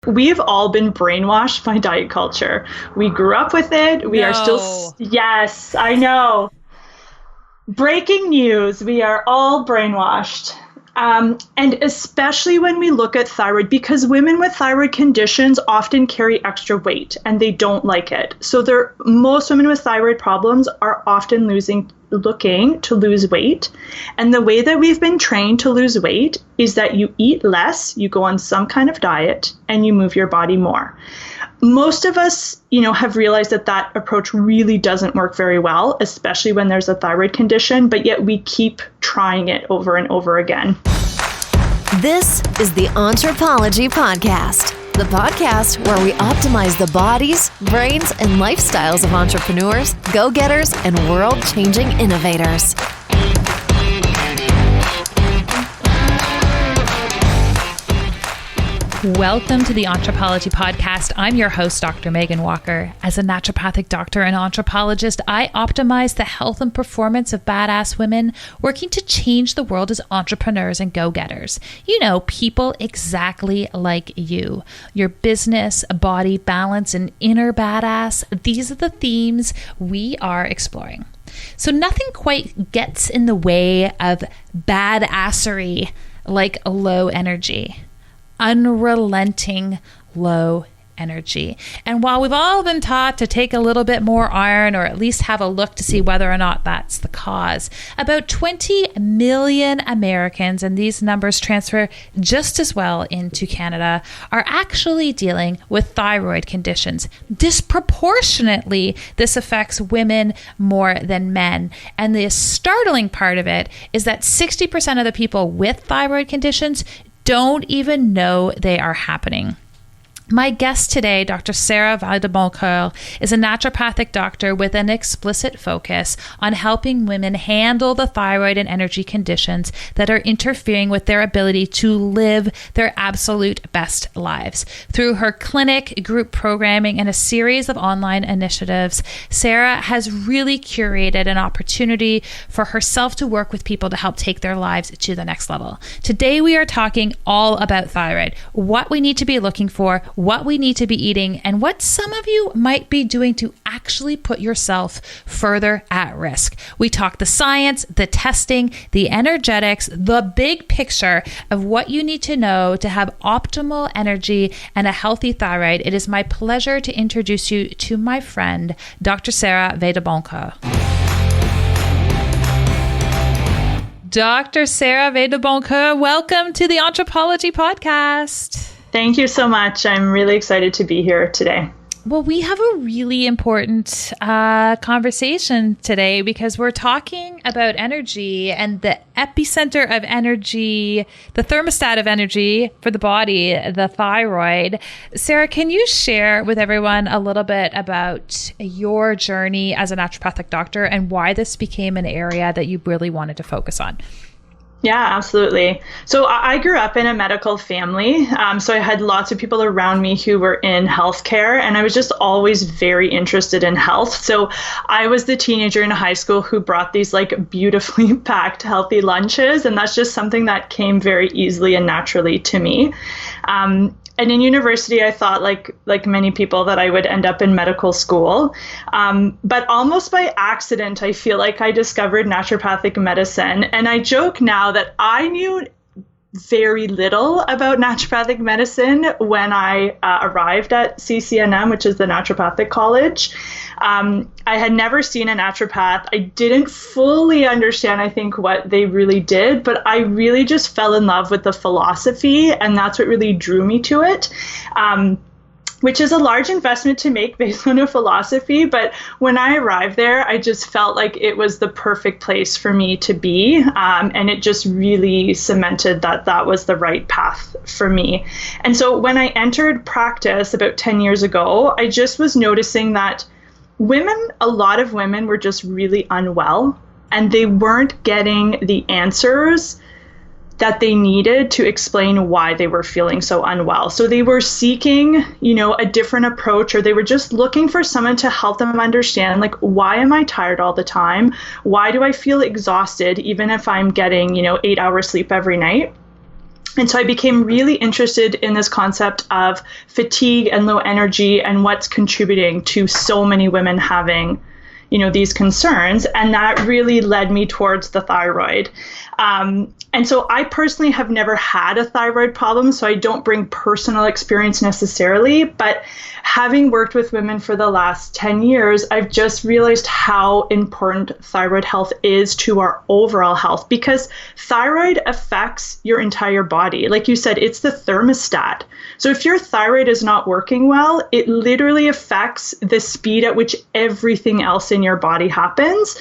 We've all been brainwashed by diet culture. We grew up with it. We are still, yes, I know. Breaking news, we are all brainwashed. And especially when we look at thyroid, because women with thyroid conditions often carry extra weight and they don't like it. So most women with thyroid problems are often looking to lose weight. And the way that we've been trained to lose weight is that you eat less, you go on some kind of diet, and you move your body more. Most of us, have realized that approach really doesn't work very well, especially when there's a thyroid condition, but yet we keep trying it over and over again. This is the Anthropology Podcast, the podcast where we optimize the bodies, brains, and lifestyles of entrepreneurs, go-getters, and world-changing innovators. Welcome to the Anthropology Podcast. I'm your host, Dr. Megan Walker. As a naturopathic doctor and anthropologist, I optimize the health and performance of badass women working to change the world as entrepreneurs and go-getters. People exactly like you. Your business, body balance, and inner badass. These are the themes we are exploring. So nothing quite gets in the way of badassery like low energy. Unrelenting low energy. And while we've all been taught to take a little bit more iron, or at least have a look to see whether or not that's the cause, about 20 million Americans, and these numbers transfer just as well into Canada, are actually dealing with thyroid conditions. Disproportionately, this affects women more than men. And the startling part of it is that 60% of the people with thyroid conditions don't even know they are happening. My guest today, Dr. Sarah Vadeboncoeur, is a naturopathic doctor with an explicit focus on helping women handle the thyroid and energy conditions that are interfering with their ability to live their absolute best lives. Through her clinic, group programming, and a series of online initiatives, Sarah has really curated an opportunity for herself to work with people to help take their lives to the next level. Today, we are talking all about thyroid, what we need to be looking for, what we need to be eating, and what some of you might be doing to actually put yourself further at risk. We talk the science, the testing, the energetics, the big picture of what you need to know to have optimal energy and a healthy thyroid. It is my pleasure to introduce you to my friend, Dr. Sarah Vadeboncoeur. Dr. Sarah Vadeboncoeur, welcome to the Anthropology Podcast. Thank you so much. I'm really excited to be here today. Well, we have a really important conversation today because we're talking about energy and the epicenter of energy, the thermostat of energy for the body, the thyroid. Sarah, can you share with everyone a little bit about your journey as a naturopathic doctor and why this became an area that you really wanted to focus on? Yeah, absolutely. So I grew up in a medical family. So I had lots of people around me who were in healthcare, and I was just always very interested in health. So I was the teenager in high school who brought these beautifully packed healthy lunches. And that's just something that came very easily and naturally to me. And in university, I thought, like many people, that I would end up in medical school. But almost by accident, I feel like I discovered naturopathic medicine. And I joke now that I knew very little about naturopathic medicine when I arrived at CCNM, which is the Naturopathic College. I had never seen a naturopath. I didn't fully understand, I think, what they really did, but I really just fell in love with the philosophy, and that's what really drew me to it. Which is a large investment to make based on a philosophy. But when I arrived there, I just felt like it was the perfect place for me to be. And it just really cemented that was the right path for me. And so when I entered practice about 10 years ago, I just was noticing that a lot of women were just really unwell, and they weren't getting the answers that they needed to explain why they were feeling so unwell. So they were seeking, a different approach, or they were just looking for someone to help them understand, why am I tired all the time? Why do I feel exhausted, even if I'm getting, 8 hours sleep every night? And so I became really interested in this concept of fatigue and low energy and what's contributing to so many women having, these concerns. And that really led me towards the thyroid. And so I personally have never had a thyroid problem, so I don't bring personal experience necessarily, but having worked with women for the last 10 years, I've just realized how important thyroid health is to our overall health, because thyroid affects your entire body. Like you said, it's the thermostat. So if your thyroid is not working well, it literally affects the speed at which everything else in your body happens.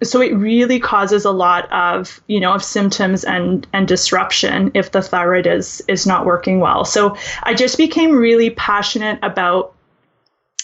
So it really causes a lot of symptoms and disruption if the thyroid is not working well. So I just became really passionate about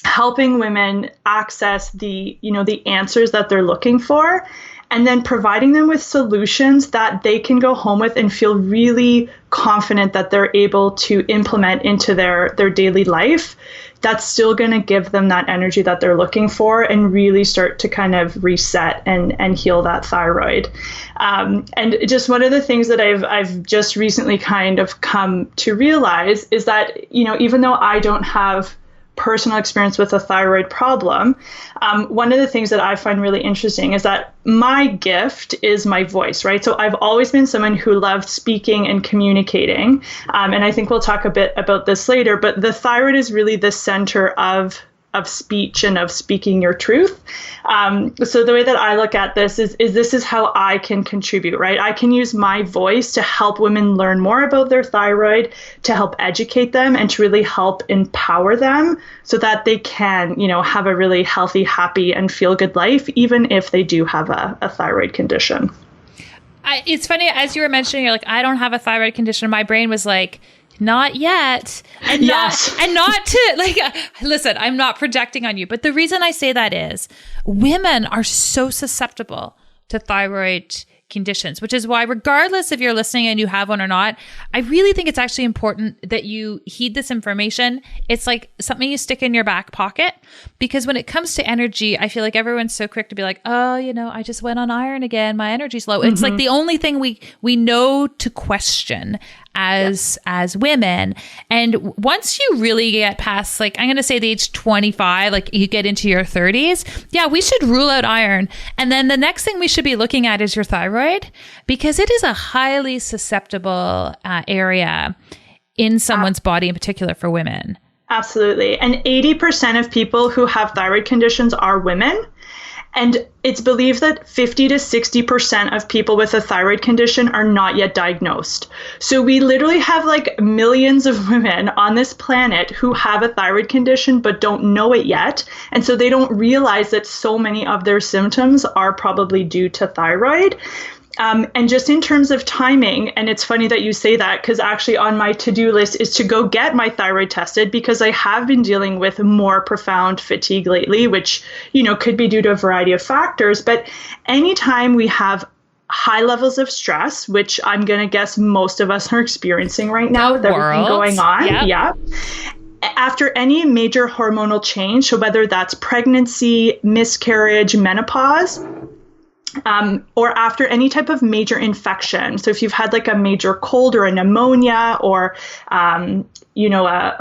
helping women access the answers that they're looking for, and then providing them with solutions that they can go home with and feel really confident that they're able to implement into their daily life. That's still going to give them that energy that they're looking for and really start to kind of reset and heal that thyroid. And just one of the things that I've just recently kind of come to realize is that, even though I don't have personal experience with a thyroid problem, one of the things that I find really interesting is that my gift is my voice, right? So I've always been someone who loved speaking and communicating. And I think we'll talk a bit about this later, but the thyroid is really the center of speech and of speaking your truth. So the way that I look at this is this is how I can contribute, right? I can use my voice to help women learn more about their thyroid, to help educate them, and to really help empower them so that they can, have a really healthy, happy, and feel good life, even if they do have a thyroid condition. It's funny, as you were mentioning, you're like, I don't have a thyroid condition. My brain was like, not yet. And yes. not to listen, I'm not projecting on you, but the reason I say that is women are so susceptible to thyroid conditions, which is why regardless if you're listening and you have one or not, I really think it's actually important that you heed this information. It's like something you stick in your back pocket, because when it comes to energy, I feel like everyone's so quick to be like, oh, I just went on iron again. My energy's low. It's like the only thing we know to question as women. And once you really get past, like, I'm going to say the age 25, like you get into your 30s, we should rule out iron. And then the next thing we should be looking at is your thyroid, because it is a highly susceptible area in someone's body, in particular for women. Absolutely. And 80% of people who have thyroid conditions are women. And it's believed that 50 to 60% of people with a thyroid condition are not yet diagnosed. So we literally have like millions of women on this planet who have a thyroid condition but don't know it yet. And so they don't realize that so many of their symptoms are probably due to thyroid. And just in terms of timing, and it's funny that you say that, because actually on my to-do list is to go get my thyroid tested, because I have been dealing with more profound fatigue lately, which, could be due to a variety of factors. But anytime we have high levels of stress, which I'm going to guess most of us are experiencing right now with everything going on. Yep. Yeah. After any major hormonal change, so whether that's pregnancy, miscarriage, menopause, or after any type of major infection. So if you've had like a major cold or a pneumonia, or, a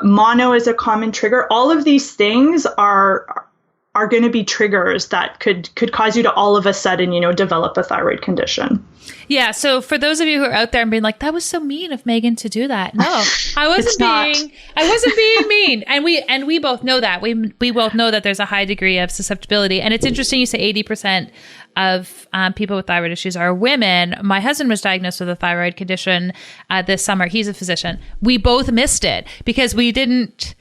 mono is a common trigger, all of these things are going to be triggers that could cause you to all of a sudden, develop a thyroid condition. Yeah. So for those of you who are out there and being like, that was so mean of Megan to do that. No, I wasn't being mean. And we both know that. We both know that there's a high degree of susceptibility. And it's interesting you say 80% of people with thyroid issues are women. My husband was diagnosed with a thyroid condition this summer. He's a physician. We both missed it because we didn't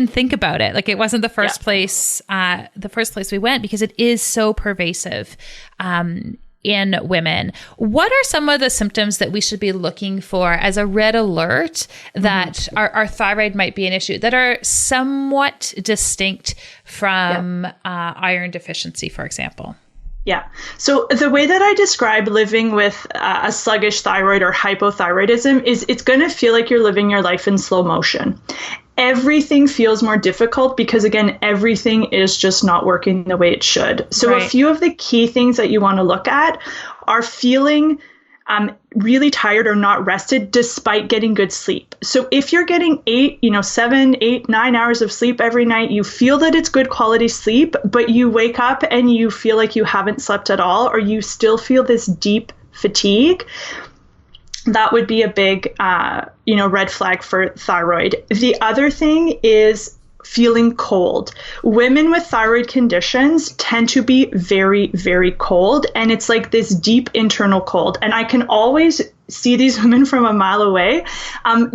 think about it. Like, it wasn't the first place we went, because it is so pervasive in women. What are some of the symptoms that we should be looking for as a red alert that our thyroid might be an issue, that are somewhat distinct from iron deficiency, for example? Yeah. So the way that I describe living with a sluggish thyroid or hypothyroidism is it's going to feel like you're living your life in slow motion. Everything feels more difficult because, again, everything is just not working the way it should. So A few of the key things that you want to look at are feeling really tired or not rested despite getting good sleep. So if you're getting 7, 8, 9 hours of sleep every night, you feel that it's good quality sleep, but you wake up and you feel like you haven't slept at all, or you still feel this deep fatigue, that would be a big, red flag for thyroid. The other thing is feeling cold. Women with thyroid conditions tend to be very, very cold, and it's like this deep internal cold. And I can always see these women from a mile away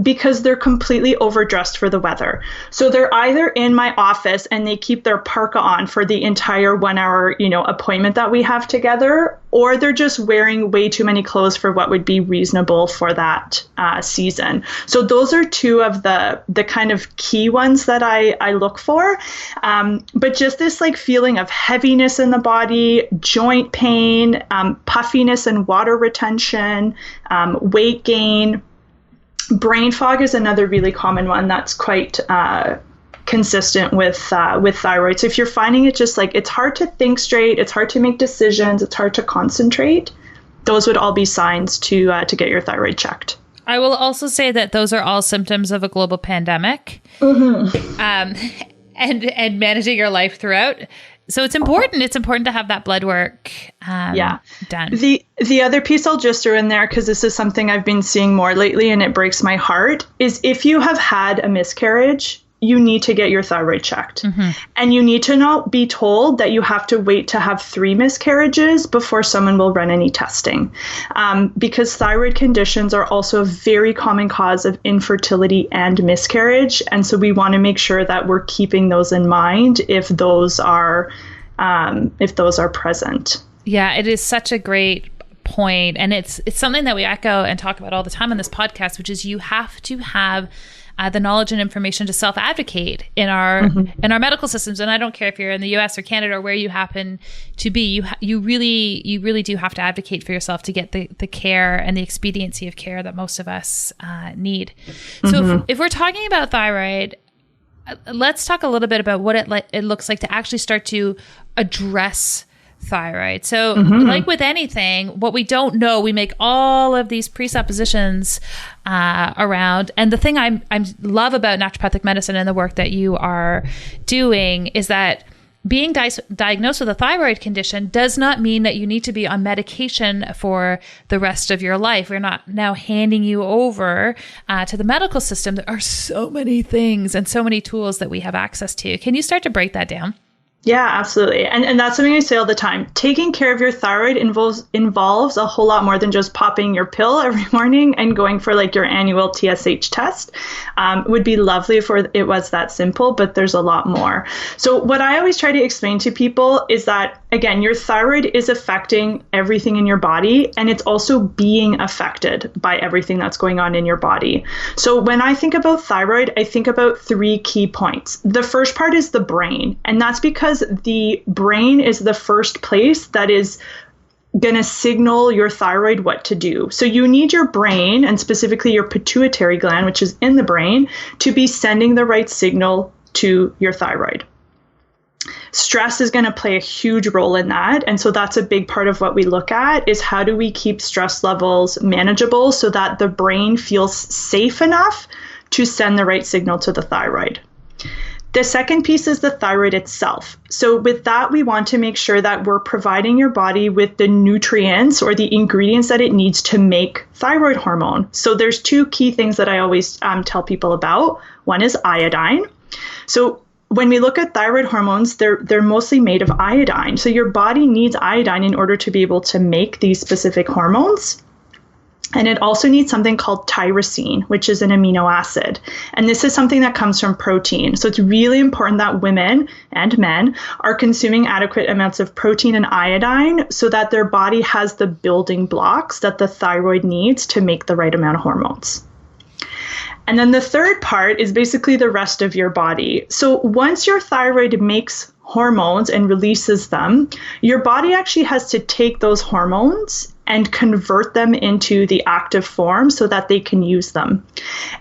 because they're completely overdressed for the weather. So they're either in my office and they keep their parka on for the entire 1 hour, appointment that we have together, or they're just wearing way too many clothes for what would be reasonable for that season. So those are two of the kind of key ones that I look for. But just this like feeling of heaviness in the body, joint pain, puffiness and water retention, weight gain. Brain fog is another really common one that's quite consistent with thyroid. So if you're finding it just like it's hard to think straight, it's hard to make decisions, it's hard to concentrate, those would all be signs to get your thyroid checked. I will also say that those are all symptoms of a global pandemic, and managing your life throughout. So it's important. It's important to have that blood work done. The other piece I'll just throw in there, because this is something I've been seeing more lately and it breaks my heart, is if you have had a miscarriage, you need to get your thyroid checked. Mm-hmm. And you need to not be told that you have to wait to have 3 miscarriages before someone will run any testing. Because thyroid conditions are also a very common cause of infertility and miscarriage. And so we want to make sure that we're keeping those in mind if those are present. Yeah, it is such a great point. And it's something that we echo and talk about all the time on this podcast, which is you have to have the knowledge and information to self-advocate in our medical systems. And I don't care if you're in the US or Canada or where you happen to be, you really do have to advocate for yourself to get the care and the expediency of care that most of us need. So if we're talking about thyroid, let's talk a little bit about what it looks like to actually start to address thyroid. So like with anything, what we don't know, we make all of these presuppositions around. And the thing I love about naturopathic medicine and the work that you are doing is that being diagnosed with a thyroid condition does not mean that you need to be on medication for the rest of your life. We're not now handing you over to the medical system. There are so many things and so many tools that we have access to. Can you start to break that down? Yeah, absolutely. And that's something I say all the time. Taking care of your thyroid involves a whole lot more than just popping your pill every morning and going for like your annual TSH test. It would be lovely if it was that simple, but there's a lot more. So what I always try to explain to people is that, again, your thyroid is affecting everything in your body, and it's also being affected by everything that's going on in your body. So when I think about thyroid, I think about 3 key points. The first part is the brain, and that's because the brain is the first place that is going to signal your thyroid what to do. So you need your brain, and specifically your pituitary gland, which is in the brain, to be sending the right signal to your thyroid. Stress is going to play a huge role in that. And so that's a big part of what we look at is how do we keep stress levels manageable so that the brain feels safe enough to send the right signal to the thyroid. The second piece is the thyroid itself. So with that, we want to make sure that we're providing your body with the nutrients or the ingredients that it needs to make thyroid hormone. So there's 2 key things that I always tell people about. One is iodine. So when we look at thyroid hormones, they're mostly made of iodine. So your body needs iodine in order to be able to make these specific hormones. And it also needs something called tyrosine, which is an amino acid. And this is something that comes from protein. So it's really important that women and men are consuming adequate amounts of protein and iodine so that their body has the building blocks that the thyroid needs to make the right amount of hormones. And then the third part is basically the rest of your body. So once your thyroid makes hormones and releases them, your body actually has to take those hormones and convert them into the active form so that they can use them.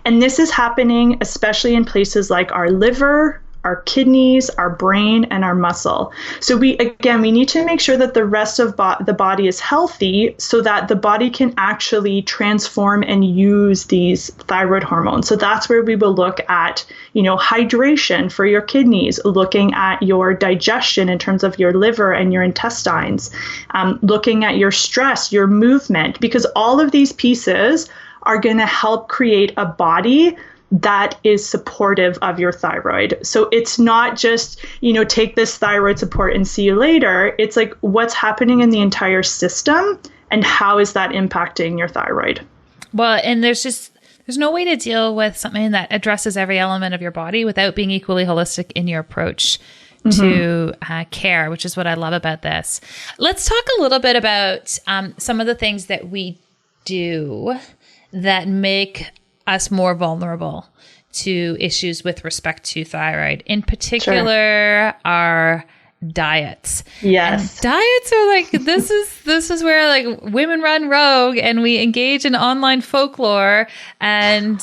And this is happening especially in places like our liver, our kidneys, our brain, and our muscle. So we need to make sure that the rest of the body is healthy so that the body can actually transform and use these thyroid hormones. So that's where we will look at, hydration for your kidneys, looking at your digestion in terms of your liver and your intestines, looking at your stress, your movement, because all of these pieces are going to help create a body that is supportive of your thyroid. So it's not just, take this thyroid support and see you later. It's like what's happening in the entire system and how is that impacting your thyroid? Well, and there's no way to deal with something that addresses every element of your body without being equally holistic in your approach to care, which is what I love about this. Let's talk a little bit about some of the things that we do that make us more vulnerable to issues with respect to thyroid. In particular, our diets. Yes. And diets are like, this is where like women run rogue and we engage in online folklore, and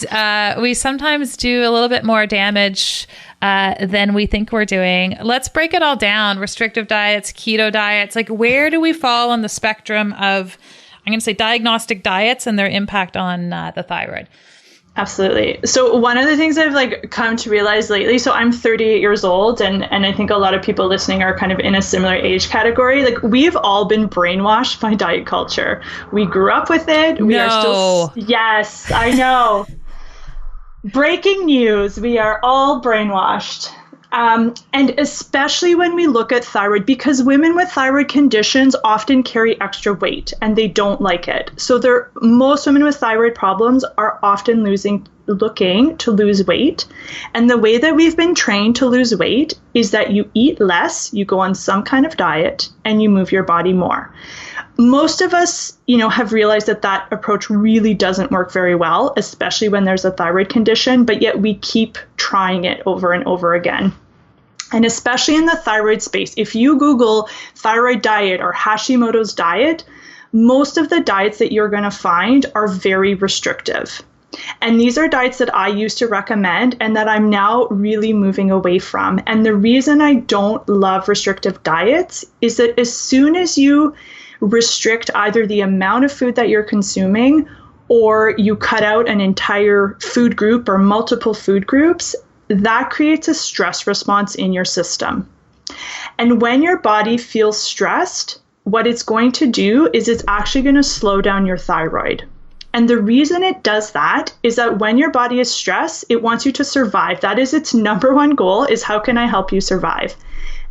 we sometimes do a little bit more damage than we think we're doing. Let's break it all down. Restrictive diets, keto diets, like where do we fall on the spectrum of, I'm going to say, diagnostic diets and their impact on the thyroid? Absolutely. So one of the things I've come to realize lately, so I'm 38 years old, and I think a lot of people listening are kind of in a similar age category. Like we've all been brainwashed by diet culture. We grew up with it. We are still, yes, I know. Breaking news. We are all brainwashed. And especially when we look at thyroid, because women with thyroid conditions often carry extra weight and they don't like it. So most women with thyroid problems are often looking to lose weight. And the way that we've been trained to lose weight is that you eat less, you go on some kind of diet, and you move your body more. Most of us, have realized that approach really doesn't work very well, especially when there's a thyroid condition, but yet we keep trying it over and over again. And especially in the thyroid space, if you Google thyroid diet or Hashimoto's diet, most of the diets that you're going to find are very restrictive. And these are diets that I used to recommend and that I'm now really moving away from. And the reason I don't love restrictive diets is that as soon as you restrict either the amount of food that you're consuming or you cut out an entire food group or multiple food groups, that creates a stress response in your system. And when your body feels stressed, what it's going to do is it's actually going to slow down your thyroid. And the reason it does that is that when your body is stressed, it wants you to survive. That is its number one goal, is how can I help you survive?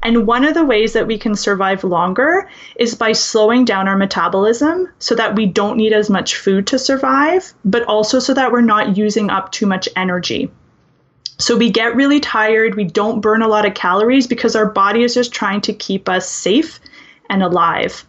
And one of the ways that we can survive longer is by slowing down our metabolism so that we don't need as much food to survive, but also so that we're not using up too much energy. So we get really tired, we don't burn a lot of calories because our body is just trying to keep us safe and alive.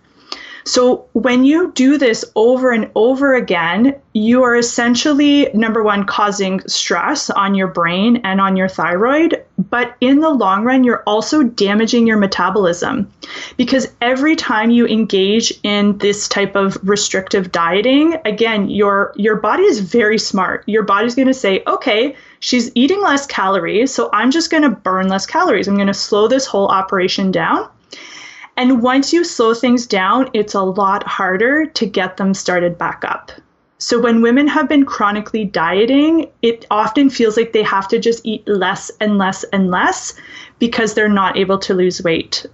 So when you do this over and over again, you are essentially, number one, causing stress on your brain and on your thyroid. But in the long run, you're also damaging your metabolism, because every time you engage in this type of restrictive dieting, again, your body is very smart. Your body's going to say, okay, she's eating less calories, so I'm just going to burn less calories. I'm going to slow this whole operation down. And once you slow things down, it's a lot harder to get them started back up. So when women have been chronically dieting, it often feels like they have to just eat less and less and less because they're not able to lose weight.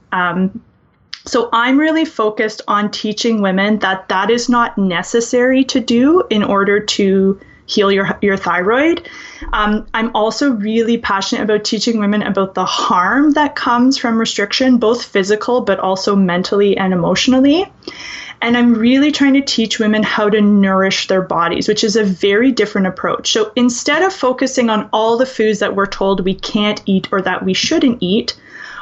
So I'm really focused on teaching women that is not necessary to do in order to heal your thyroid. I'm also really passionate about teaching women about the harm that comes from restriction, both physical, but also mentally and emotionally. And I'm really trying to teach women how to nourish their bodies, which is a very different approach. So instead of focusing on all the foods that we're told we can't eat or that we shouldn't eat,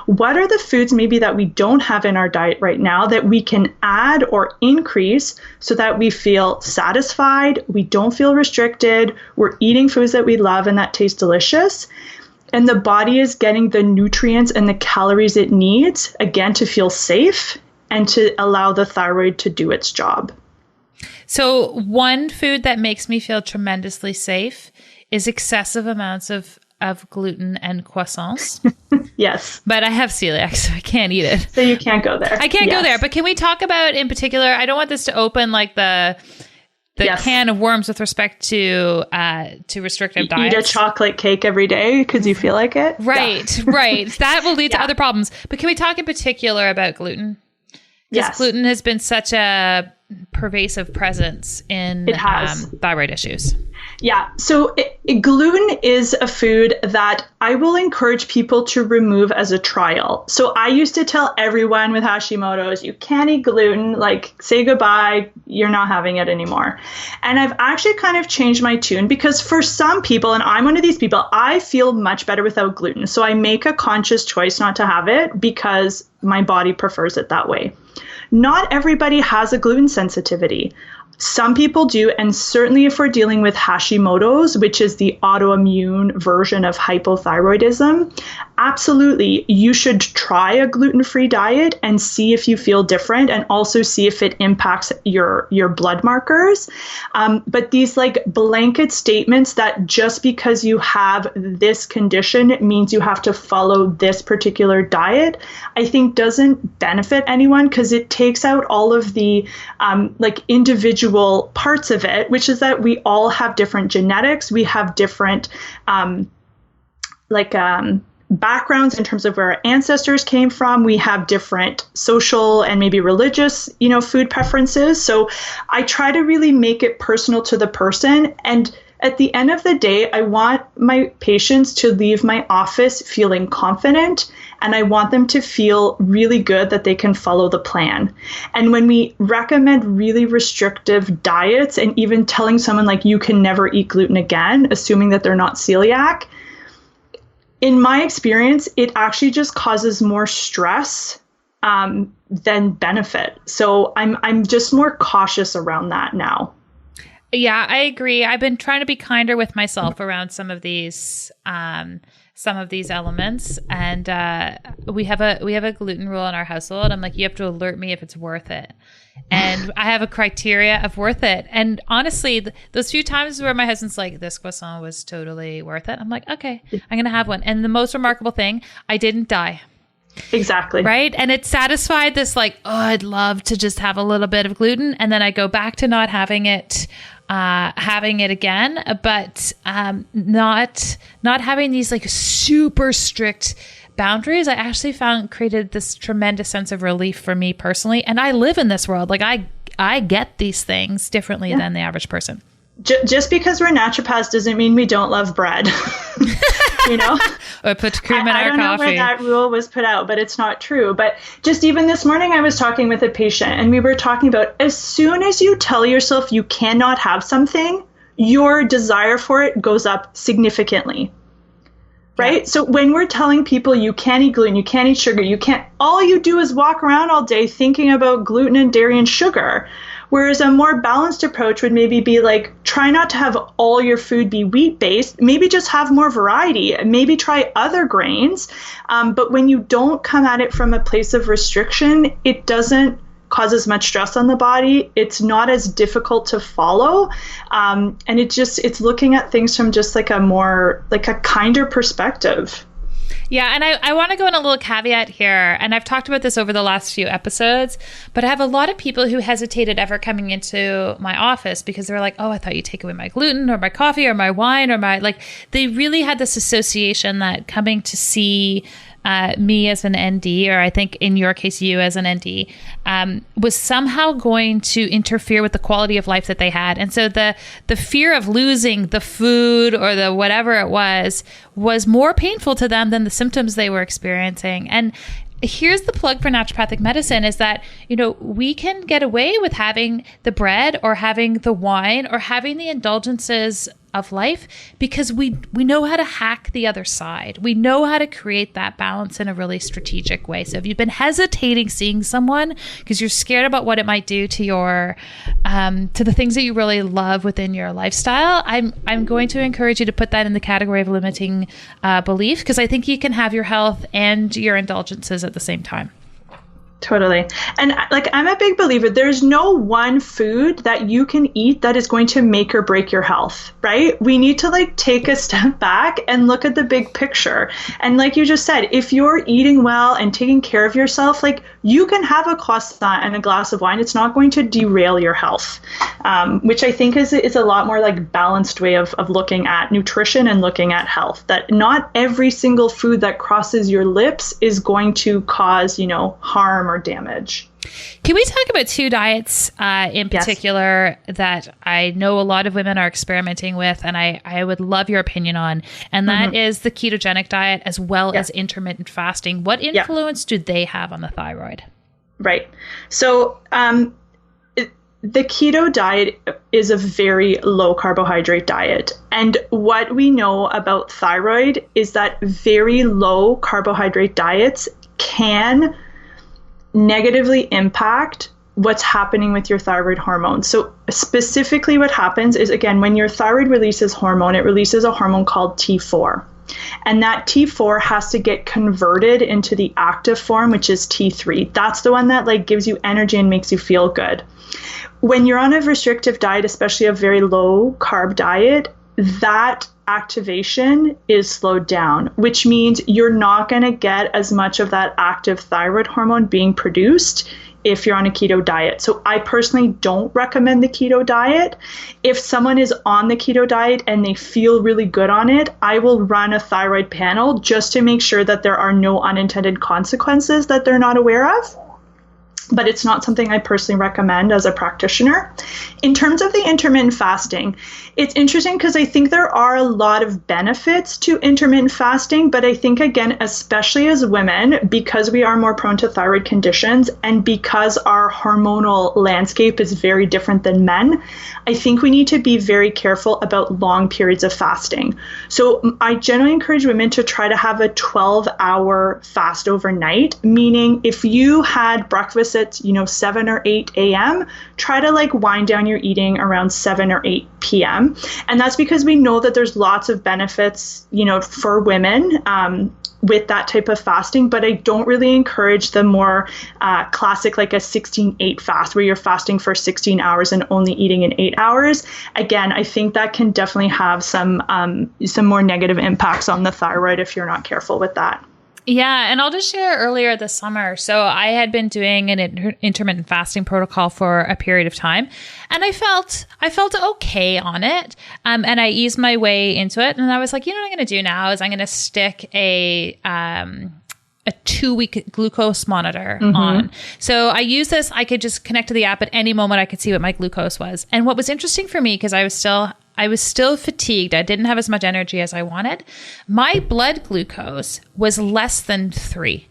what are the foods maybe that we don't have in our diet right now that we can add or increase so that we feel satisfied, we don't feel restricted, we're eating foods that we love and that taste delicious, and the body is getting the nutrients and the calories it needs, again, to feel safe and to allow the thyroid to do its job. So one food that makes me feel tremendously safe is excessive amounts of of gluten and croissants. Yes. But I have celiac, so I can't eat it. So you can't go there. I can't go there. But can we talk about in particular, I don't want this to open like the can of worms with respect to restrictive diets. Eat a chocolate cake every day because you feel like it. Right, right. That will lead to other problems. But can we talk in particular about gluten? Because gluten has been such a pervasive presence in thyroid issues. Yeah. So gluten is a food that I will encourage people to remove as a trial. So I used to tell everyone with Hashimoto's, you can't eat gluten, like say goodbye, you're not having it anymore. And I've actually kind of changed my tune because for some people, and I'm one of these people, I feel much better without gluten. So I make a conscious choice not to have it because my body prefers it that way. Not everybody has a gluten sensitivity. Some people do, and certainly if we're dealing with Hashimoto's, which is the autoimmune version of hypothyroidism, absolutely, you should try a gluten-free diet and see if you feel different and also see if it impacts your blood markers. But these like blanket statements that just because you have this condition means you have to follow this particular diet, I think doesn't benefit anyone because it takes out all of the like individual parts of it, which is that we all have different genetics. We have different backgrounds in terms of where our ancestors came from. We have different social and maybe religious, food preferences. So I try to really make it personal to the person. And at the end of the day, I want my patients to leave my office feeling confident, and I want them to feel really good that they can follow the plan. And when we recommend really restrictive diets and even telling someone like you can never eat gluten again, assuming that they're not celiac, in my experience, it actually just causes more stress than benefit. So I'm just more cautious around that now. Yeah, I agree. I've been trying to be kinder with myself around some of these elements, and we have a gluten rule in our household. I'm like, you have to alert me if it's worth it, and I have a criteria of worth it. And honestly, those few times where my husband's like, "This croissant was totally worth it," I'm like, "Okay, I'm gonna have one." And the most remarkable thing, I didn't die. Exactly. Right. And it satisfied this like, oh, I'd love to just have a little bit of gluten. And then I go back to not having it again, but not having these like super strict boundaries. I actually found created this tremendous sense of relief for me personally. And I live in this world. Like I get these things differently than the average person. Just because we're naturopaths doesn't mean we don't love bread. Or put cream in our coffee. I don't know where that rule was put out, but it's not true. But just even this morning, I was talking with a patient and we were talking about as soon as you tell yourself you cannot have something, your desire for it goes up significantly. Right? Yeah. So when we're telling people you can't eat gluten, you can't eat sugar, all you do is walk around all day thinking about gluten and dairy and sugar. Whereas a more balanced approach would maybe be like, try not to have all your food be wheat-based, maybe just have more variety, maybe try other grains. But when you don't come at it from a place of restriction, it doesn't cause as much stress on the body. It's not as difficult to follow. And it's looking at things from just like a kinder perspective. Yeah. And I want to go in a little caveat here. And I've talked about this over the last few episodes, but I have a lot of people who hesitated ever coming into my office because they're like, oh, I thought you'd take away my gluten or my coffee or my wine or they really had this association that coming to see me as an ND, or I think in your case, you as an ND, was somehow going to interfere with the quality of life that they had. And so the fear of losing the food or the whatever it was more painful to them than the symptoms they were experiencing. And here's the plug for naturopathic medicine is that, we can get away with having the bread or having the wine or having the indulgences of life because we know how to hack the other side. We know how to create that balance in a really strategic way. So if you've been hesitating seeing someone because you're scared about what it might do to your to the things that you really love within your lifestyle, I'm going to encourage you to put that in the category of limiting belief, because I think you can have your health and your indulgences at the same time. Totally. And like, I'm a big believer, there's no one food that you can eat that is going to make or break your health, right? We need to like take a step back and look at the big picture. And like you just said, if you're eating well and taking care of yourself, like you can have a croissant and a glass of wine. It's not going to derail your health, which I think is a lot more like balanced way of looking at nutrition and looking at health, that not every single food that crosses your lips is going to cause, harm or damage. Can we talk about two diets in particular that I know a lot of women are experimenting with, and I would love your opinion on, and that is the ketogenic diet as well as intermittent fasting. What influence do they have on the thyroid? Right. So the keto diet is a very low carbohydrate diet. And what we know about thyroid is that very low carbohydrate diets can negatively impact what's happening with your thyroid hormone. So specifically what happens is, again, when your thyroid releases hormone, it releases a hormone called T4. And that T4 has to get converted into the active form, which is T3. That's the one that like gives you energy and makes you feel good. When you're on a restrictive diet, especially a very low carb diet, that activation is slowed down, which means you're not going to get as much of that active thyroid hormone being produced if you're on a keto diet. So I personally don't recommend the keto diet. If someone is on the keto diet and they feel really good on it, I will run a thyroid panel just to make sure that there are no unintended consequences that they're not aware of. But it's not something I personally recommend as a practitioner. In terms of the intermittent fasting, it's interesting because I think there are a lot of benefits to intermittent fasting, but I think, again, especially as women, because we are more prone to thyroid conditions and because our hormonal landscape is very different than men, I think we need to be very careful about long periods of fasting. So I generally encourage women to try to have a 12-hour fast overnight, meaning if you had breakfast at 7 or 8 a.m., try to like wind down your eating around 7 or 8 p.m. And that's because we know that there's lots of benefits, for women with that type of fasting, but I don't really encourage the more classic, like a 16-8 fast where you're fasting for 16 hours and only eating in 8 hours. Again, I think that can definitely have some more negative impacts on the thyroid if you're not careful with that. Yeah. And I'll just share earlier this summer. So I had been doing an intermittent fasting protocol for a period of time, and I felt okay on it. And I eased my way into it. And I was like, what I'm going to do now is I'm going to stick a 2-week glucose monitor on. So I use this. I could just connect to the app at any moment. I could see what my glucose was. And what was interesting for me, because I was still fatigued. I didn't have as much energy as I wanted. My blood glucose was less than 3.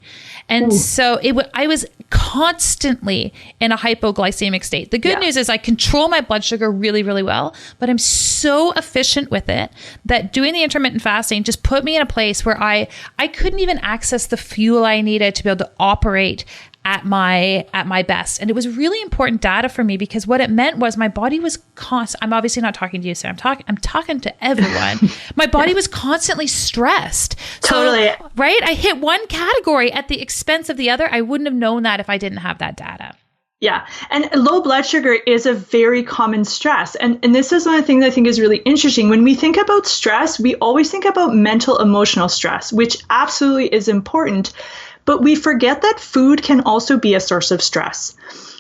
And so I was constantly in a hypoglycemic state. The good news is I control my blood sugar really, really well, but I'm so efficient with it that doing the intermittent fasting just put me in a place where I couldn't even access the fuel I needed to be able to operate at my best. And it was really important data for me, because what it meant was my body was I'm obviously not talking to you, so I'm talking to everyone. My body was constantly stressed. Totally. So, right? I hit one category at the expense of the other. I wouldn't have known that if I didn't have that data. Yeah. And low blood sugar is a very common stress. And this is one of the things I think is really interesting. When we think about stress, we always think about mental, emotional stress, which absolutely is important. But we forget that food can also be a source of stress.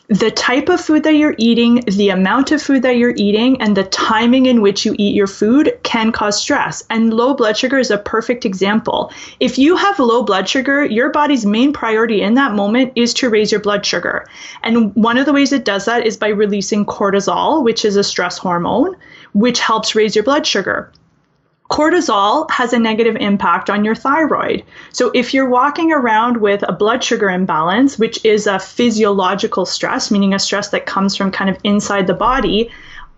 The type of food that you're eating, the amount of food that you're eating, and the timing in which you eat your food can cause stress. And low blood sugar is a perfect example. If you have low blood sugar, your body's main priority in that moment is to raise your blood sugar. And one of the ways it does that is by releasing cortisol, which is a stress hormone, which helps raise your blood sugar. Cortisol has a negative impact on your thyroid. So if you're walking around with a blood sugar imbalance, which is a physiological stress, meaning a stress that comes from kind of inside the body,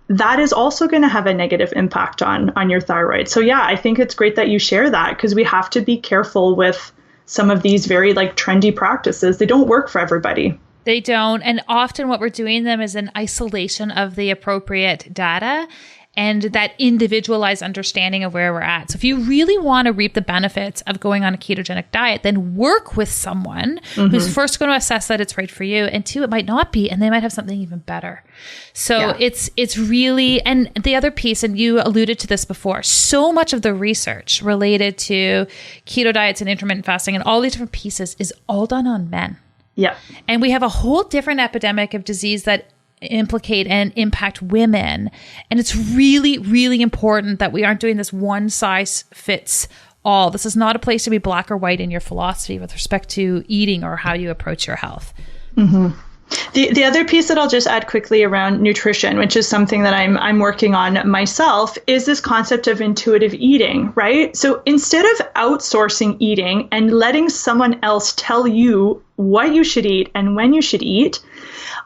that is also going to have a negative impact on your thyroid. So yeah, I think it's great that you share that, because we have to be careful with some of these very like trendy practices. They don't work for everybody. They don't. And often what we're doing them is in isolation of the appropriate data. and that individualized understanding of where we're at. So if you really want to reap the benefits of going on a ketogenic diet, then work with someone who's first going to assess that it's right for you, and two, it might not be, and they might have something even better. So it's really, and the other piece, and you alluded to this before, so much of the research related to keto diets and intermittent fasting and all these different pieces is all done on men. Yeah. And we have a whole different epidemic of disease that implicate and impact women. And it's really, really important that we aren't doing this one size fits all. This is not a place to be black or white in your philosophy with respect to eating or how you approach your health. The other piece that I'll just add quickly around nutrition, which is something that I'm working on myself, is this concept of intuitive eating, right? So instead of outsourcing eating and letting someone else tell you what you should eat and when you should eat,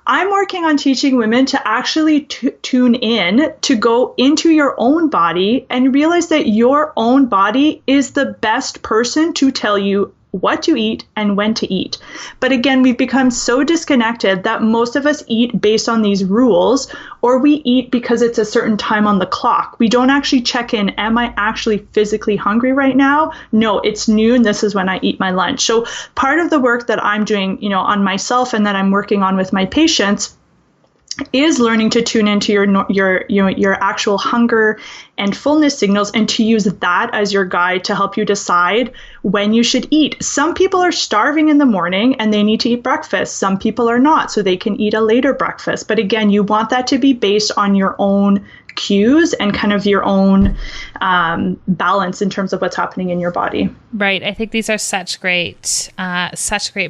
I'm working on teaching women to actually tune in, to go into your own body and realize that your own body is the best person to tell you what to eat and when to eat. But again, we've become so disconnected that most of us eat based on these rules, or we eat because it's a certain time on the clock. We don't actually check in. Am I actually physically hungry right now? No, it's noon. This is when I eat my lunch. So part of the work that I'm doing, on myself and that I'm working on with my patients is learning to tune into your actual hunger and fullness signals, and to use that as your guide to help you decide when you should eat. Some people are starving in the morning and they need to eat breakfast. Some people are not, so they can eat a later breakfast. But again, you want that to be based on your own cues and kind of your own balance in terms of what's happening in your body. Right. I think these are such great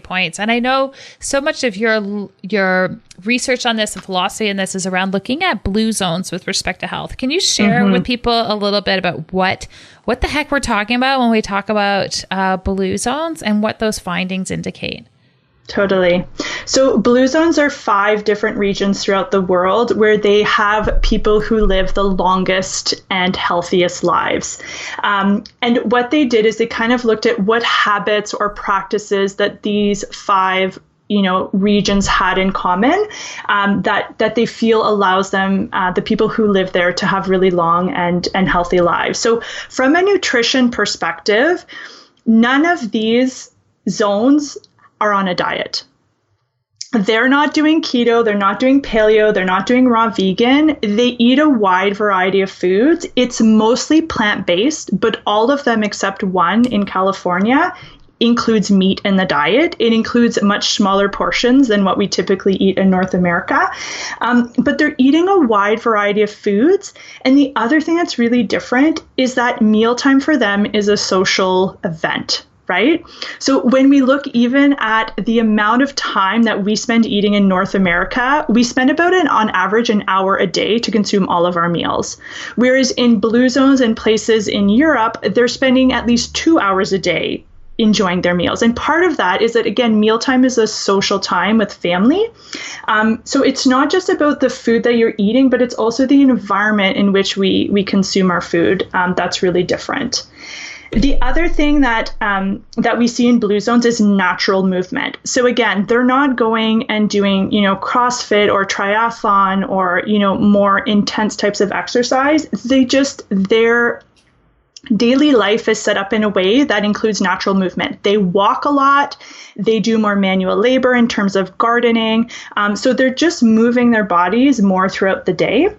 points. And I know so much of your research on this and philosophy in this is around looking at blue zones with respect to health. Can you share with people a little bit about what the heck we're talking about when we talk about blue zones and what those findings indicate? Totally. So blue zones are 5 different regions throughout the world where they have people who live the longest and healthiest lives. And what they did is they kind of looked at what habits or practices that these 5 regions had in common, that they feel allows them, the people who live there, to have really long and healthy lives. So from a nutrition perspective, none of these zones are on a diet. They're not doing keto, they're not doing paleo, they're not doing raw vegan. They eat a wide variety of foods. It's mostly plant-based, but all of them except one in California includes meat in the diet. It includes much smaller portions than what we typically eat in North America. But they're eating a wide variety of foods. And the other thing that's really different is that mealtime for them is a social event. Right? So when we look even at the amount of time that we spend eating in North America, we spend about on average an hour a day to consume all of our meals. Whereas in blue zones and places in Europe, they're spending at least 2 hours a day enjoying their meals. And part of that is that, again, mealtime is a social time with family. So it's not just about the food that you're eating, but it's also the environment in which we consume our food. That's really different. The other thing that we see in blue zones is natural movement. So again, they're not going and doing, CrossFit or triathlon or, more intense types of exercise. Their daily life is set up in a way that includes natural movement. They walk a lot. They do more manual labor in terms of gardening. So they're just moving their bodies more throughout the day.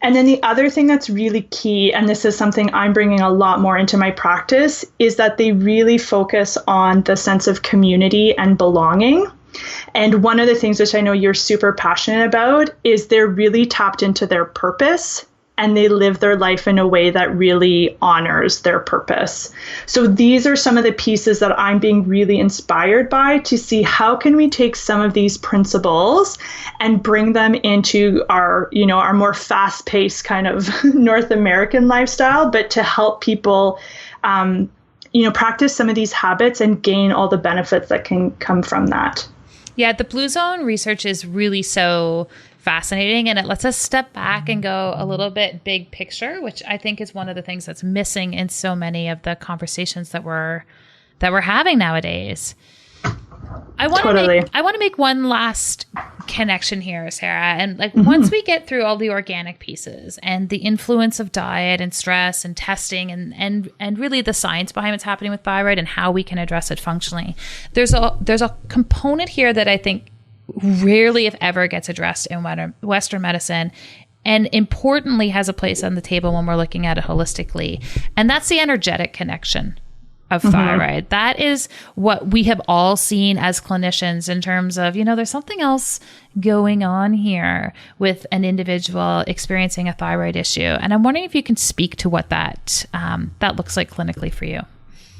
And then the other thing that's really key, and this is something I'm bringing a lot more into my practice, is that they really focus on the sense of community and belonging. And one of the things which I know you're super passionate about is they're really tapped into their purpose, and they live their life in a way that really honors their purpose. So these are some of the pieces that I'm being really inspired by to see how can we take some of these principles and bring them into our more fast-paced kind of North American lifestyle, but to help people, practice some of these habits and gain all the benefits that can come from that. Yeah, the blue zone research is really so fascinating, and it lets us step back and go a little bit big picture, which I think is one of the things that's missing in so many of the conversations that we're having nowadays. I want to make one last connection here, Sarah. And like once we get through all the organic pieces and the influence of diet and stress and testing and really the science behind what's happening with thyroid and how we can address it functionally, there's a component here that I think rarely, if ever, gets addressed in Western medicine, and importantly has a place on the table when we're looking at it holistically. And that's the energetic connection of thyroid. That is what we have all seen as clinicians in terms of, there's something else going on here with an individual experiencing a thyroid issue. And I'm wondering if you can speak to what that looks like clinically for you.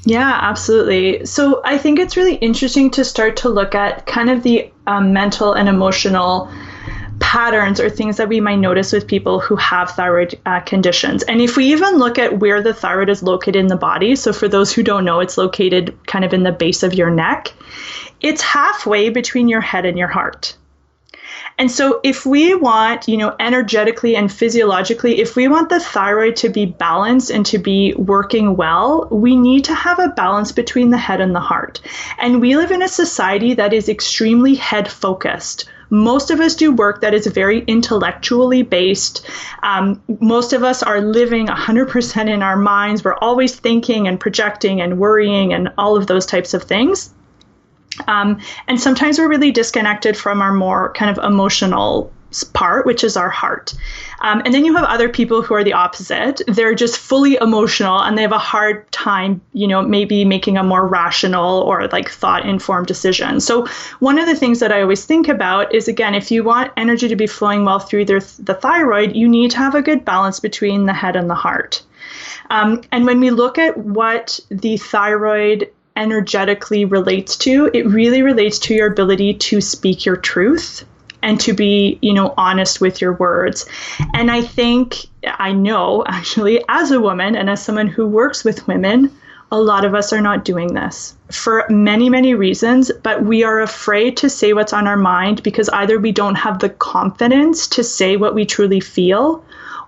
Yeah, absolutely. So I think it's really interesting to start to look at kind of the mental and emotional patterns or things that we might notice with people who have thyroid conditions. And if we even look at where the thyroid is located in the body, so for those who don't know, it's located kind of in the base of your neck. It's halfway between your head and your heart. And so if we want, energetically and physiologically, if we want the thyroid to be balanced and to be working well, we need to have a balance between the head and the heart. And we live in a society that is extremely head focused. Most of us do work that is very intellectually based. Most of us are living 100% in our minds. We're always thinking and projecting and worrying and all of those types of things. And sometimes we're really disconnected from our more kind of emotional part, which is our heart. And then you have other people who are the opposite. They're just fully emotional and they have a hard time, maybe making a more rational or like thought-informed decision. So one of the things that I always think about is, again, if you want energy to be flowing well through the thyroid, you need to have a good balance between the head and the heart. And when we look at what the thyroid energetically relates to, it really relates to your ability to speak your truth and to be, honest with your words. And I know actually, as a woman and as someone who works with women, a lot of us are not doing this for many, many reasons, but we are afraid to say what's on our mind because either we don't have the confidence to say what we truly feel,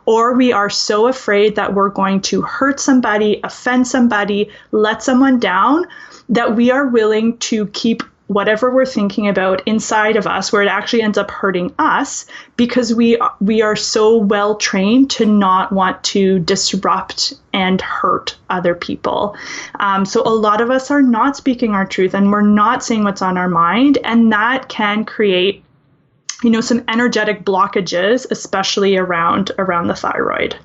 or we are so afraid that we're going to hurt somebody, offend somebody, let someone down, that we are willing to keep whatever we're thinking about inside of us, where it actually ends up hurting us, because we are so well trained to not want to disrupt and hurt other people. So a lot of us are not speaking our truth and we're not saying what's on our mind, and that can create some energetic blockages, especially around the thyroid.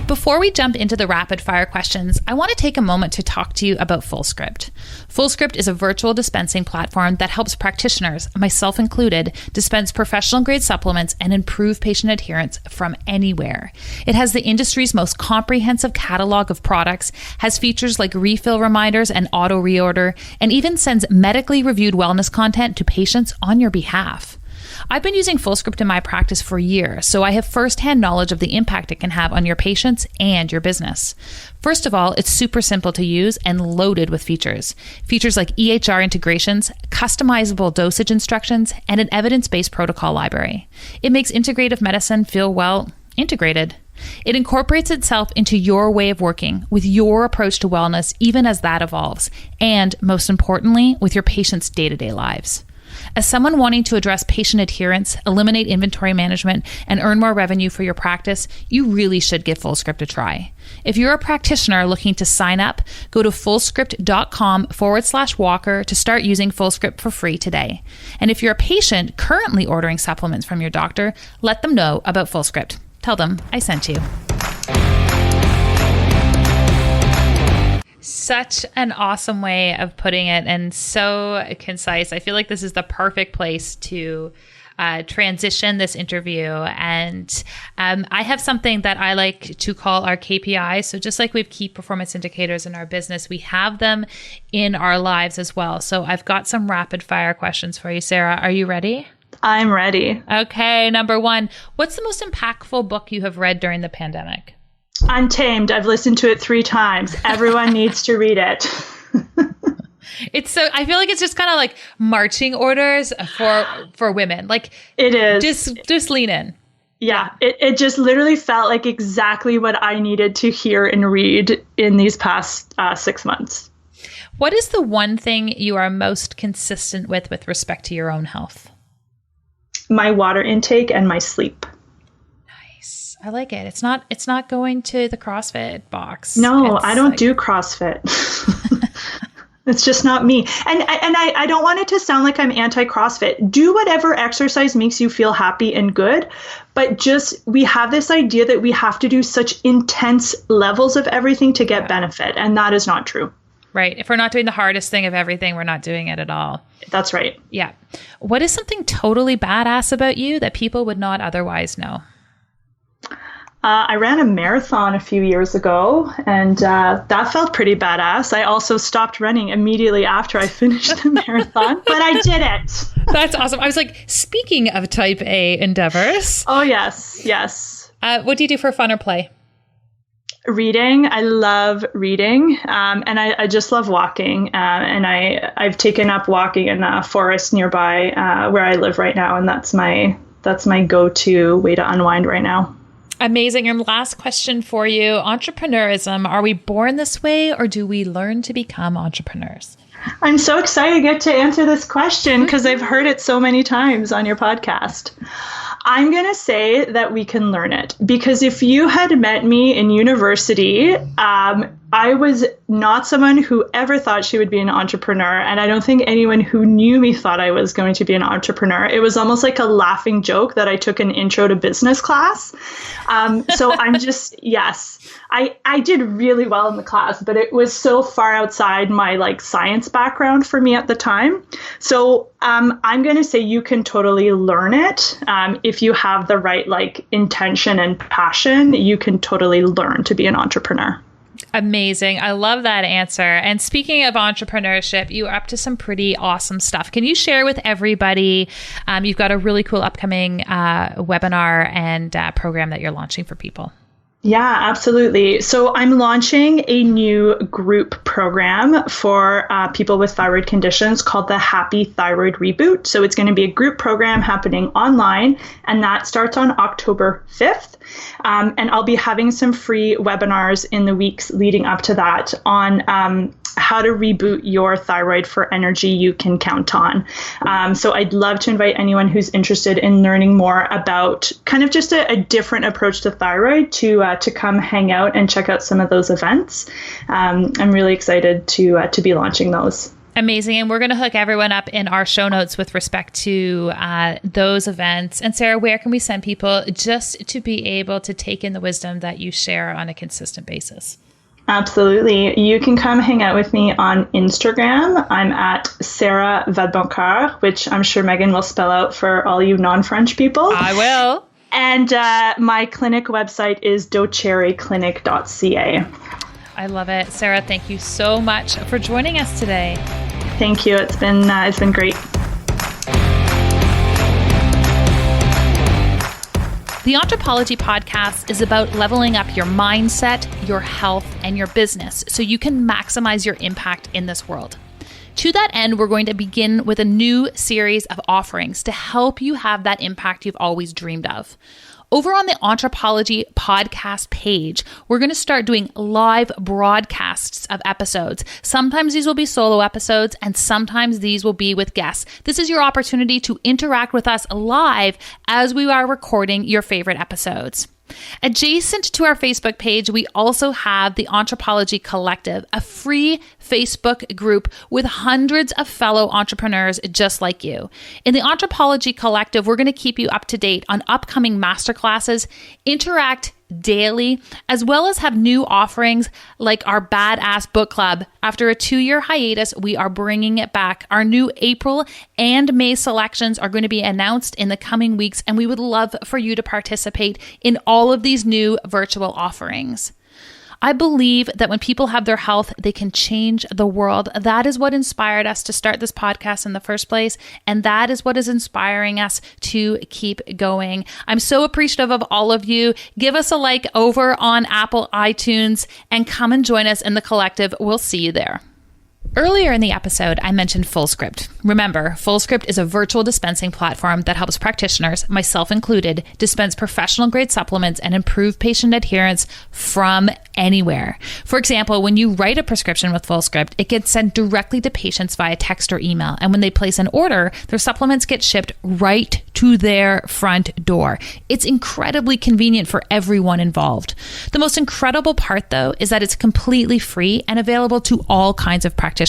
Before we jump into the rapid fire questions, I want to take a moment to talk to you about FullScript. FullScript is a virtual dispensing platform that helps practitioners, myself included, dispense professional grade supplements and improve patient adherence from anywhere. It has the industry's most comprehensive catalog of products, has features like refill reminders and auto reorder, and even sends medically reviewed wellness content to patients on your behalf. I've been using FullScript in my practice for years, so I have firsthand knowledge of the impact it can have on your patients and your business. First of all, it's super simple to use and loaded with features. Features like EHR integrations, customizable dosage instructions, and an evidence-based protocol library. It makes integrative medicine feel, integrated. It incorporates itself into your way of working with your approach to wellness, even as that evolves, and most importantly, with your patients' day-to-day lives. As someone wanting to address patient adherence, eliminate inventory management, and earn more revenue for your practice, you really should give FullScript a try. If you're a practitioner looking to sign up, go to fullscript.com/Walker to start using FullScript for free today. And if you're a patient currently ordering supplements from your doctor, let them know about FullScript. Tell them I sent you. Such an awesome way of putting it and so concise. I feel like this is the perfect place to transition this interview. And I have something that I like to call our KPIs. So just like we have key performance indicators in our business, we have them in our lives as well. So I've got some rapid fire questions for you, Sarah. Are you ready? I'm ready. Okay. Number one, what's the most impactful book you have read during the pandemic? Untamed. I've listened to it 3 times. Everyone needs to read it. I feel like it's just kind of like marching orders for women. Like it is. Just lean in. Yeah. It just literally felt like exactly what I needed to hear and read in these past 6 months. What is the one thing you are most consistent with respect to your own health? My water intake and my sleep. Nice. I like it. It's not going to the CrossFit box. No, I don't do CrossFit. It's just not me. And I don't want it to sound like I'm anti-CrossFit. Do whatever exercise makes you feel happy and good. But we have this idea that we have to do such intense levels of everything to get benefit. And that is not true. Right. If we're not doing the hardest thing of everything, we're not doing it at all. That's right. Yeah. What is something totally badass about you that people would not otherwise know? I ran a marathon a few years ago, and that felt pretty badass. I also stopped running immediately after I finished the marathon, but I did it. That's awesome. I was like, speaking of type A endeavors. Oh, yes. Yes. What do you do for fun or play? Reading. I love reading, and I just love walking. And I've taken up walking in a forest nearby where I live right now, and that's my go-to way to unwind right now. Amazing. And last question for you. Entrepreneurism. Are we born this way or do we learn to become entrepreneurs? I'm so excited to get to answer this question because I've heard it so many times on your podcast. I'm going to say that we can learn it because if you had met me in university, I was not someone who ever thought she would be an entrepreneur. And I don't think anyone who knew me thought I was going to be an entrepreneur. It was almost like a laughing joke that I took an intro to business class. So I'm just, yes, I did really well in the class, but it was so far outside my science background for me at the time. So I'm going to say you can totally learn it. If you have the right intention and passion, you can totally learn to be an entrepreneur. Amazing. I love that answer. And speaking of entrepreneurship, you're up to some pretty awesome stuff. Can you share with everybody, you've got a really cool upcoming webinar and program that you're launching for people? Yeah, absolutely. So I'm launching a new group program for people with thyroid conditions called the Happy Thyroid Reboot. So it's going to be a group program happening online, and that starts on October 5th. And I'll be having some free webinars in the weeks leading up to that on how to reboot your thyroid for energy you can count on. So I'd love to invite anyone who's interested in learning more about kind of just a different approach to thyroid to come hang out and check out some of those events. I'm really excited to be launching those. Amazing. And we're going to hook everyone up in our show notes with respect to those events. And Sarah, where can we send people just to be able to take in the wisdom that you share on a consistent basis? Absolutely. You can come hang out with me on Instagram. I'm at Sarah Vadeboncoeur, which I'm sure Megan will spell out for all you non-French people. I will. And my clinic website is docherryclinic.ca. I love it. Sarah, thank you so much for joining us today. Thank you. It's been great. The Anthropology Podcast is about leveling up your mindset, your health, and your business so you can maximize your impact in this world. To that end, we're going to begin with a new series of offerings to help you have that impact you've always dreamed of. Over on the Anthropology Podcast page, we're going to start doing live broadcasts of episodes. Sometimes these will be solo episodes, and sometimes these will be with guests. This is your opportunity to interact with us live as we are recording your favorite episodes. Adjacent to our Facebook page, we also have the Anthropology Collective, a free Facebook group with hundreds of fellow entrepreneurs just like you. In the Anthropology Collective, we're going to keep you up to date on upcoming masterclasses, interact daily, as well as have new offerings like our Badass Book Club. After a 2-year hiatus, we are bringing it back. Our new April and May selections are going to be announced in the coming weeks, and we would love for you to participate in all of these new virtual offerings. I believe that when people have their health, they can change the world. That is what inspired us to start this podcast in the first place. And that is what is inspiring us to keep going. I'm so appreciative of all of you. Give us a like over on Apple iTunes and come and join us in the collective. We'll see you there. Earlier in the episode, I mentioned FullScript. Remember, FullScript is a virtual dispensing platform that helps practitioners, myself included, dispense professional-grade supplements and improve patient adherence from anywhere. For example, when you write a prescription with FullScript, it gets sent directly to patients via text or email. And when they place an order, their supplements get shipped right to their front door. It's incredibly convenient for everyone involved. The most incredible part, though, is that it's completely free and available to all kinds of practitioners.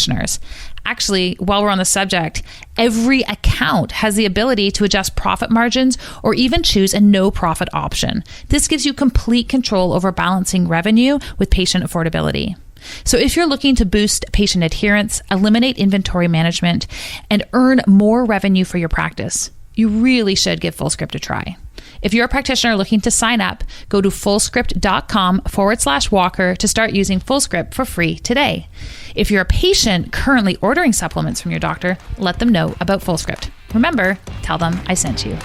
Actually, while we're on the subject, every account has the ability to adjust profit margins or even choose a no profit option. This gives you complete control over balancing revenue with patient affordability. So if you're looking to boost patient adherence, eliminate inventory management, and earn more revenue for your practice, you really should give FullScript a try. If you're a practitioner looking to sign up, go to fullscript.com/Walker to start using FullScript for free today. If you're a patient currently ordering supplements from your doctor, let them know about FullScript. Remember, tell them I sent you.